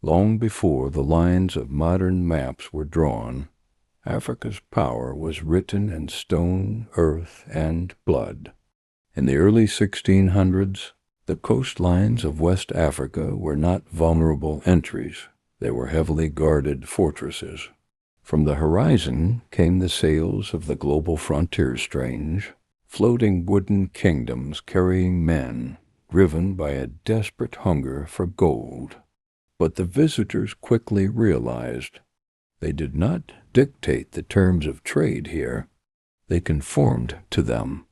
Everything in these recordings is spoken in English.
Long before the lines of modern maps were drawn, Africa's power was written in stone, earth, and blood. In the early 1600s, the coastlines of West Africa were not vulnerable entries. They were heavily guarded fortresses. From the horizon came the sails of the global frontier strange, floating wooden kingdoms carrying men, driven by a desperate hunger for gold. But the visitors quickly realized they did not dictate the terms of trade here. They conformed to them.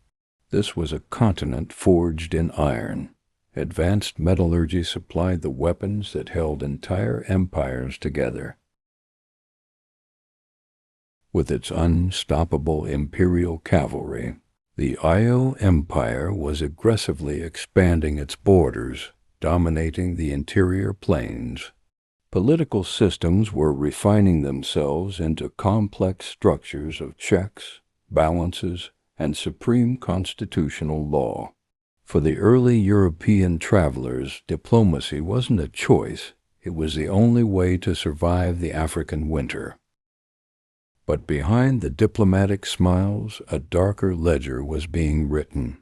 This was a continent forged in iron. Advanced metallurgy supplied the weapons that held entire empires together. With its unstoppable imperial cavalry, the Oyo Empire was aggressively expanding its borders, dominating the interior plains. Political systems were refining themselves into complex structures of checks, balances, and supreme constitutional law. For the early European travelers, diplomacy wasn't a choice, it was the only way to survive the African winter. But behind the diplomatic smiles, a darker ledger was being written.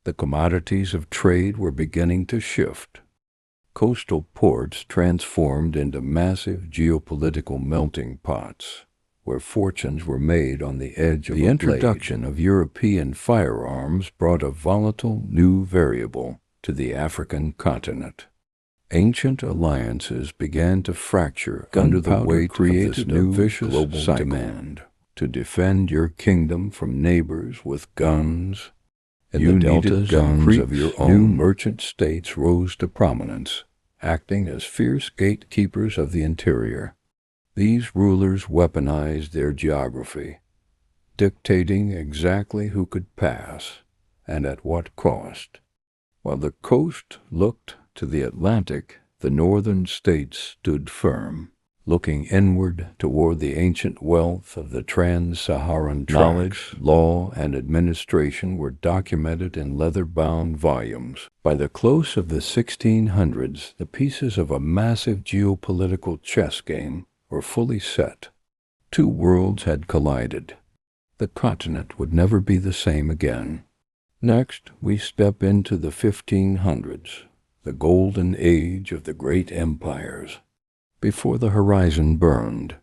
The commodities of trade were beginning to shift. Coastal ports transformed into massive geopolitical melting pots, where fortunes were made on the edge of a blade. The introduction of European firearms brought a volatile new variable to the African continent. Ancient alliances began to fracture under the weight of this new vicious global demand. To defend your kingdom from neighbors with guns, in the deltas and creeks of your own, new merchant states rose to prominence, acting as fierce gatekeepers of the interior. These rulers weaponized their geography, dictating exactly who could pass and at what cost. While the coast looked to the Atlantic, the northern states stood firm, looking inward toward the ancient wealth of the Trans-Saharan tracts. Knowledge, law, and administration were documented in leather-bound volumes. By the close of the 1600s, the pieces of a massive geopolitical chess game were fully set. Two worlds had collided. The continent would never be the same again. Next, we step into the 1500s, the golden age of the great empires. Before the horizon burned,